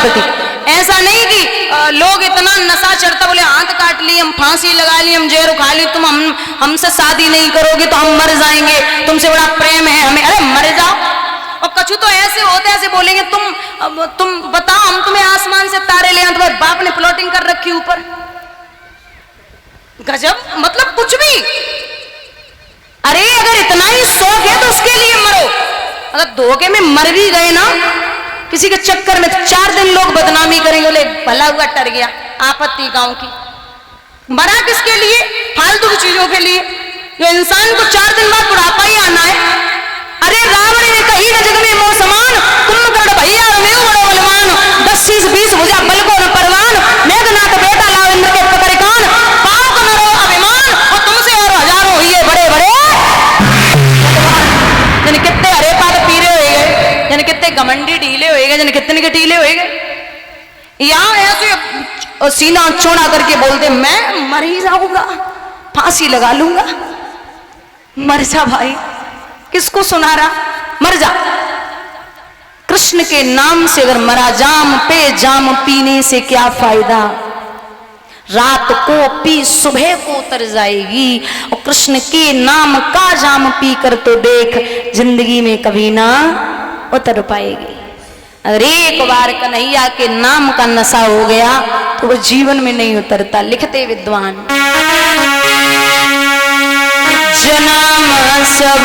प्रति। ऐसा नहीं कि लोग इतना नशा चढ़ता बोले हाथ काट ली, हम फांसी लगा ली, हम जेर खा ली, तुम हमसे शादी नहीं करोगे तो हम मर जाएंगे, तुमसे बड़ा प्रेम है हमें, अरे मर जाओ। और कछु तो ऐसे होते ऐसे बोलेंगे तुम बताओ हम तुम्हें आसमान से तारे ले आए, तुम्हारे बाप ने प्लॉटिंग कर रखी ऊपर। गजब, मतलब कुछ भी। अरे अगर इतना ही शौक है तो उसके लिए मरो। अगर धोखे में मर भी गए ना किसी के चक्कर में, 4 दिन लोग बदनामी करेंगे, बोले भला हुआ टर गया, आपत्ति गांव की। मरा किसके लिए? फालतू की चीजों के लिए। जो इंसान को 4 दिन बाद बुढ़ापा ही आना है। अरे रावण ने कही न जग में मोह समान, कुंभकर्ण भैया में बड़ो बलवान, 10 शीश 20 भुजा बल को न परवान, मेघनाथ बेटा लाव इंद्र के पकड़ कान, पाप न रो अभिमान, और तुमसे और हजारों हुए बड़े बड़े। जन कितने हरे पात पीरे होएगे, जन कितने घमंडी ढीले होएगे, जन कितने के ढीले होएगे। यहाँ ऐसे सीना चौड़ा करके बोलते मैं मर ही जाऊंगा, फांसी लगा लूंगा। मर जा भाई, किसको सुना रहा? मर जा। कृष्ण के नाम से अगर मरा, जाम पे जाम पीने से क्या फायदा, रात को पी सुबह को उतर जाएगी। और कृष्ण के नाम का जाम पी कर तो देख, जिंदगी में कभी ना उतर पाएगी। अगर एक बार कन्हैया के नाम का नशा हो गया तो वो जीवन में नहीं उतरता। लिखते विद्वान, जन्म सब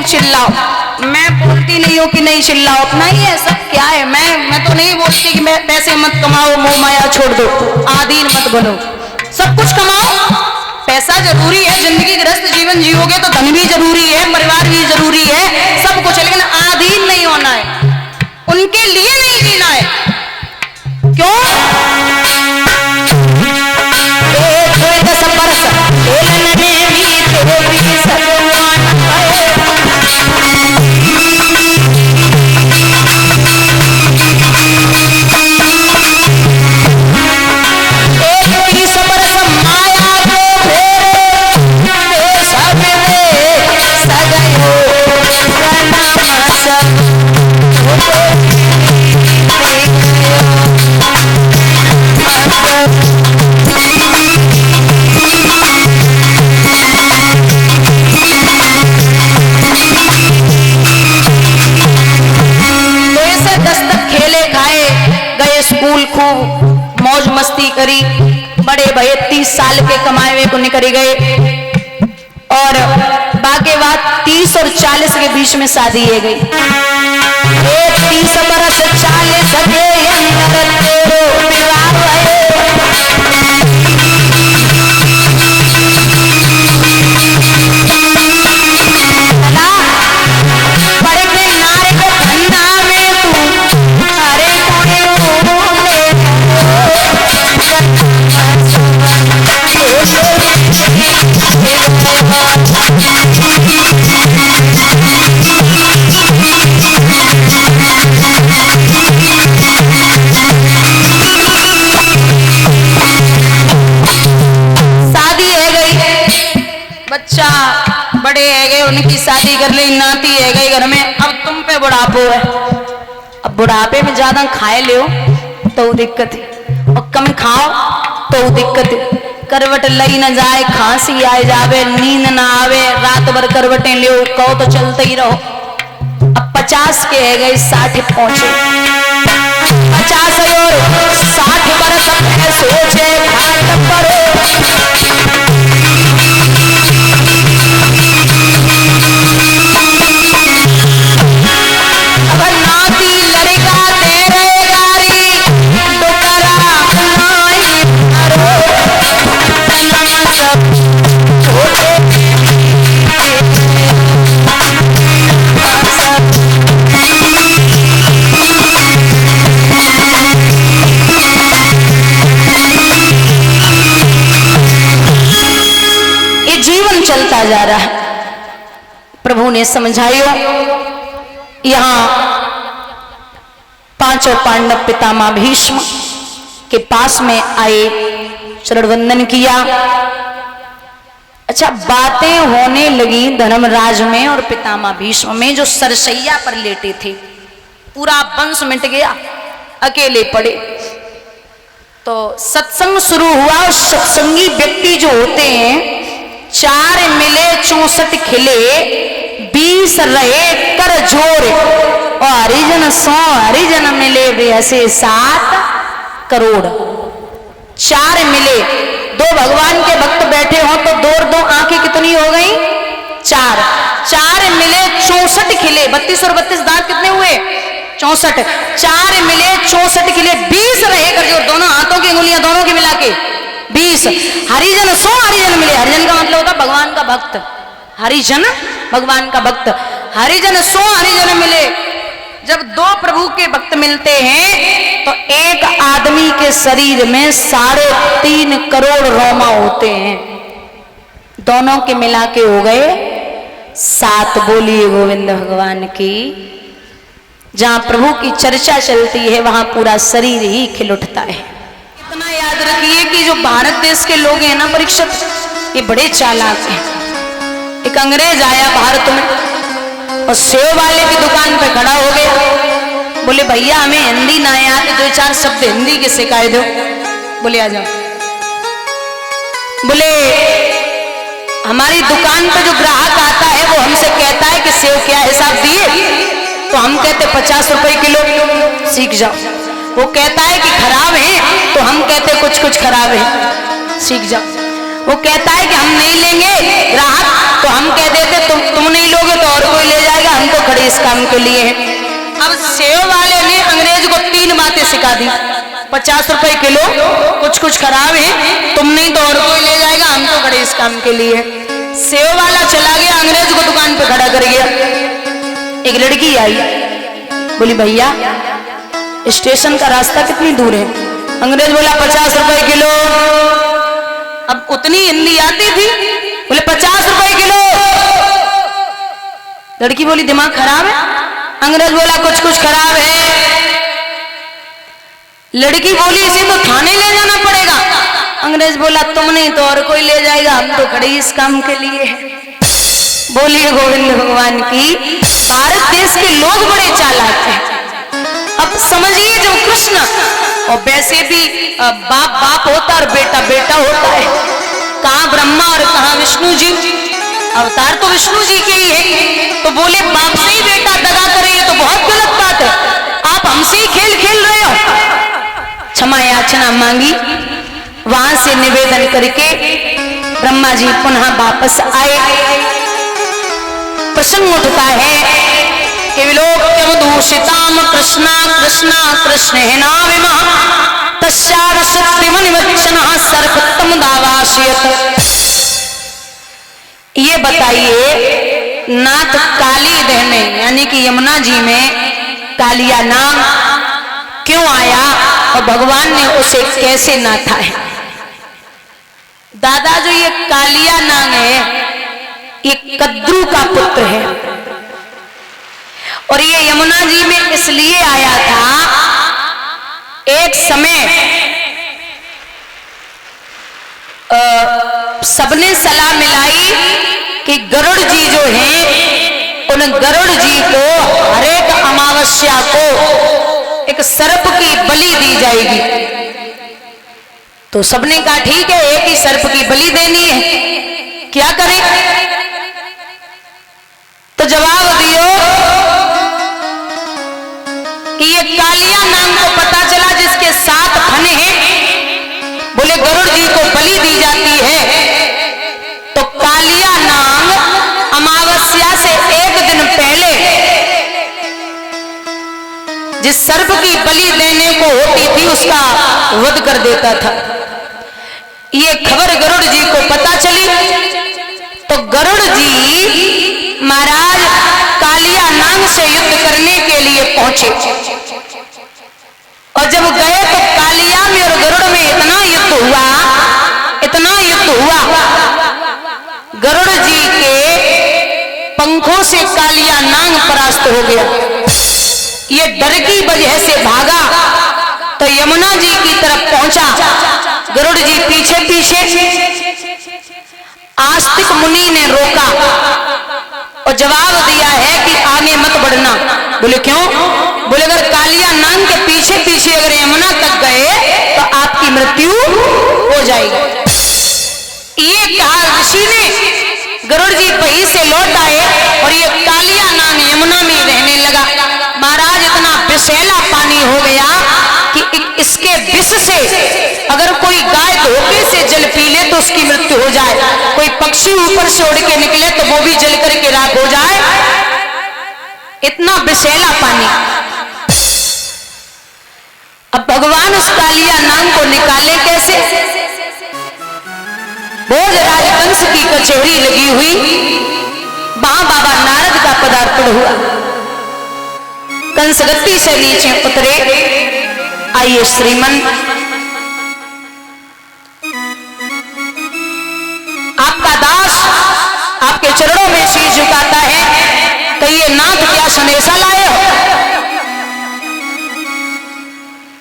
चिल्लाओ। मैं बोलती नहीं हूँ कि नहीं चिल्लाओ, अपना ही है सब। क्या है, मैं तो नहीं बोलती कि मैं पैसे मत कमाओ, मोह माया छोड़ दो, आदीन मत बनो, सब कुछ कमाओ। पैसा जरूरी है, जिंदगी गृहस्थ जीवन जियोगे तो धन भी जरूरी है, परिवार भी जरूरी है, सब कुछ है, लेकिन आदीन नहीं होना है, उनके लिए नहीं जीना है। क्यों? खूब मौज मस्ती करी, बड़े भये 30 साल के कमाए हुए को निकल गए। और बाकी बात 30 और 40 के बीच में शादी है गई। 30 बरस 40 के अंदर तेरो विवाह है। बच्चा बड़े है गए, उनकी शादी कर ली, नाती है गई घर में, अब तुम पे बुढ़ापो है। अब बुढ़ापे में ज्यादा खाए ले तो दिक्कत है, और कम खाओ तो दिक्कत है। करवट लई न जाए, खांसी आए जावे, नींद ना आवे, रात भर करवटें ले कहो तो चलते ही रहो। अब 50 के है गए, 60 पहुंचे, 50 और 60 बरस सोचे घाट पड़ो। चलता जा रहा है। प्रभु ने समझायो, यहां पांचों पांडव पितामह भीष्म के पास में आए, चरण वंदन किया। अच्छा, बातें होने लगी धर्मराज में और पितामह भीष्म में, जो सरसैया पर लेटे थे। पूरा वंश मिट गया, अकेले पड़े। तो सत्संग शुरू हुआ। और सत्संगी व्यक्ति जो होते हैं, 4 मिले 64 खिले, 20 रहे कर जोर, और हरिजन 100 हरिजन मिले वैसे 7 करोड़। 4 मिले, 2 भगवान के भक्त बैठे हो तो 2 और 2 आंखें कितनी हो गई? 4। 4 मिले 64 खिले, 32 और 32 दांत कितने हुए? 64। 4 मिले 64 खिले, 20 रहे कर जोर, दोनों हाथों की उंगलियां दोनों की मिला के 20। हरिजन 100 हरिजन मिले। हरिजन का मतलब होता भगवान का भक्त। हरिजन भगवान का भक्त। हरिजन 100 हरिजन मिले। जब 2 प्रभु के भक्त मिलते हैं तो एक आदमी के शरीर में 3.5 करोड़ रोमा होते हैं। दोनों के मिला के हो गए 7। बोलिए गोविंद भगवान की। जहां प्रभु की चर्चा चलती है वहां पूरा शरीर ही खिल उठता है। इतना याद रखिए कि जो भारत देश के लोग हैं ना परीक्षित, ये बड़े चालाक हैं। एक अंग्रेज आया भारत में और सेव वाले की दुकान पे खड़ा हो गया। बोले भैया हमें हिंदी ना आते, 2-4 शब्द हिंदी के सिखाए दो। बोले आ जाओ। बोले हमारी दुकान पे जो ग्राहक आता है वो हमसे कहता है कि सेव क्या हिसाब दिए, तो हम कहते 50 रुपए किलो। सीख जाओ। वो कहता है कि खराब है, तो हम कहते कुछ खराब है। सीख जाओ। वो कहता है कि हम नहीं लेंगे ग्राहक, तो हम कह देते तुम नहीं लोगे तो और कोई ले जाएगा, हम तो खड़े इस काम के लिए हैं। अब सेव वाले ने अंग्रेज को 3 बातें सिखा दी। 50 रुपए किलो, कुछ खराब है, तुम नहीं तो और कोई ले जाएगा, हम तो खड़े इस काम के लिए। सेव वाला चला गया, अंग्रेज को दुकान पे खड़ा कर गया। एक लड़की आई, बोली भैया स्टेशन का रास्ता कितनी दूर है? अंग्रेज बोला 50 रुपए किलो। अब उतनी हिंदी आती थी, बोले 50 रुपए किलो। लड़की बोली दिमाग खराब है? अंग्रेज बोला कुछ खराब है। लड़की बोली इसे तो थाने ले जाना पड़ेगा। अंग्रेज बोला तुम नहीं तो और कोई ले जाएगा, हम तो खड़े इस काम के लिए हैं। बोलिए गोविंद भगवान की। भारत देश के लोग बड़े चालाक हैं। अब समझिए जब कृष्ण, और वैसे भी बाप होता और बेटा होता है। कहाँ ब्रह्मा और कहाँ विष्णु जी, अवतार तो विष्णु जी के ही है। तो बोले बाप से ही बेटा दगा करे, ये तो बहुत गलत बात है। आप हमसे ही खेल रहे हो। क्षमा याचना मांगी। वहां से निवेदन करके ब्रह्मा जी पुनः वापस आए। प्रसंग उठता है कि विलोक्यमदूषिताम कृष्णा कृष्ण हेनाविमः तस्यार शक्तिमनिवक्षणः सर्वोत्तम दावाशयत्। ये बताइए नाथ काली देह में यानी कि यमुना जी में कालिया नाग क्यों आया और भगवान ने उसे कैसे नाथा है? दादा जो ये कालिया नाग है ये कद्रू का पुत्र है और ये यमुना जी में इसलिए आया था, एक समय सबने सलाह मिलाई कि गरुड़ जी जो हैं उन गरुड़ जी को हर एक अमावस्या को एक सर्प की बलि दी जाएगी। तो सबने कहा ठीक है, एक ही सर्प की बलि देनी है, क्या करें? तो जवाब दियो कि ये कालिया नाग को पता चला जिसके 7 फने हैं, बोले गरुड़ जी को बलि दी जाती है। तो कालिया नाग अमावस्या से एक दिन पहले जिस सर्प की बलि देने को होती थी उसका वध कर देता था। ये खबर गरुड़ जी को पता चली तो गरुड़ जी महाराज कालिया नाग से युद्ध करने के लिए पहुंचे और जब गए तो कालिया में और गरुड़ में इतना युद्ध हुआ, गरुड़ जी पंखों से कालिया नाग परास्त हो गया। ये डर की वजह से भागा तो यमुना जी की तरफ पहुंचा। गरुड़ जी पीछे पीछे। आस्तिक मुनि ने रोका और जवाब दिया है कि आगे मत बढ़ना। बोले क्यों? बोले अगर कालिया नाग के पीछे पीछे अगर यमुना तक गए तो आपकी मृत्यु हो जाएगी। ये कहा ऋषि ने। गरुड़ जी वहीं से लौट आए और ये कालिया नाग यमुना में रहने लगा। महाराज इतना विषैला पानी हो गया कि इसके विष से अगर कोई गाय धोखे से जल पी ले तो उसकी मृत्यु हो जाए, कोई पक्षी ऊपर से उड़ के निकले तो वो भी जल करके राख हो जाए, इतना विषैला पानी। अब भगवान उस कालिया नाग को निकाले कैसे? भोजराज कंस की कचहरी लगी हुई, वहां बाबा नारद का पदार्पण हुआ। कंस गद्दी से नीचे उतरे। आइए श्रीमन, आपका दास आपके चरणों में शीश झुकाता है। कहिए नाथ क्या संदेशा लाए हो?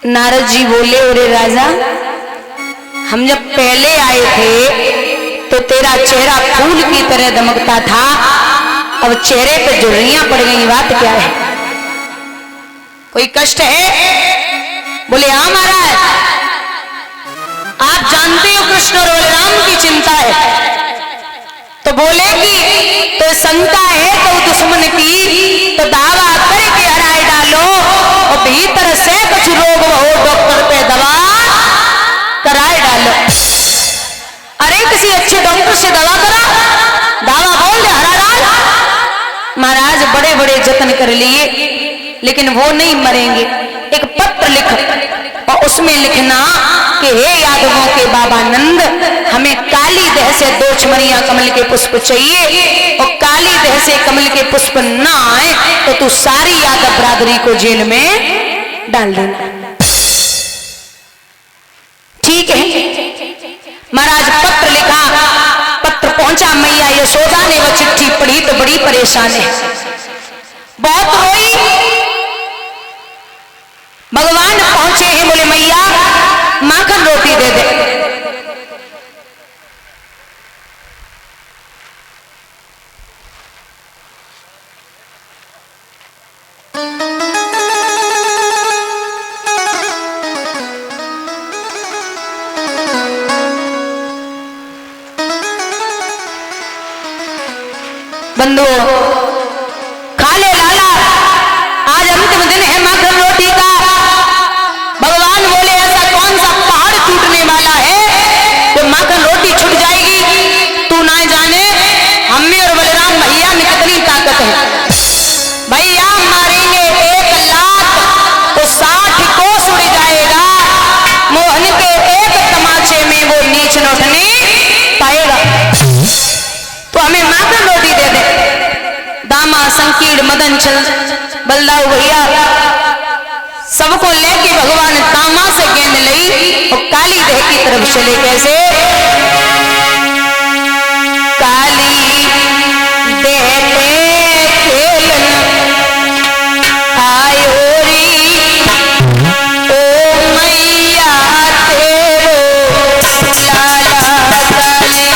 नारद जी बोले, अरे राजा, हम जब पहले आए थे तो तेरा चेहरा फूल की तरह दमकता था, अब चेहरे पे झुर्रियां पड़ गई, बात क्या है? कोई कष्ट है? बोले हाँ महाराज, आप जानते हो कृष्ण और बलराम की चिंता है। तो बोले कि तो शंका है तो दुश्मन की तो दावा करके हराए डालो और भीतर से कुछ रोग हो डॉक्टर पे दवा कराए डालो। अरे किसी अच्छे डॉक्टर से दवा करा, दावा बोल दे हरा डाल। महाराज बड़े बड़े जतन कर लिए लेकिन वो नहीं मरेंगे। एक पत्र लिख और उसमें लिखना कि हे यादवों के बाबा नंद, हमें काली देह से 2 छमरिया कमल के पुष्प चाहिए और काली देह से कमल के पुष्प ना आए तो तू सारी यादव बरादरी को जेल में डाल देना। ठीक है महाराज, पत्र लिखा, पत्र पहुंचा। मैया यशोदा ने वो चिट्ठी पढ़ी तो बड़ी परेशान है, बहुत रोई। भगवान पहुंचे हैं, बोले मैया माखन रोटी दे दे। बंधुओं, खा ले लाला, आज अंतिम दिन है माखन रोटी का। भगवान बोले ऐसा कौन सा पहाड़ टूटने वाला है तो माखन रोटी छूट जाएगी? तू ना जाने हम में और बलराम भैया में कितनी ताकत है। भैया मारेंगे 1 लाख तो 60 कोस उड़ जाएगा। मोहन के एक तमाचे में वो नीच न उठने पाएगा। तो हमें माखन रोटी दे दे। दामा संकीर्ण मदन चल बलदाऊ भैया सबको लेके भगवान तामा से गेंद ली और काली देह की तरफ चले। कैसे? काली देह पे खेलन आयो री, ओ मैया तेरो लाला काली।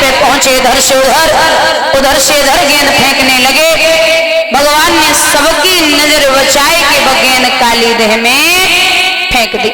पे पहुंचे इधर से उधर से इधर गेंद फेंकने लगे। भगवान ने सबकी नजर बचाए कि वह गेंद काली देह में फेंक दी।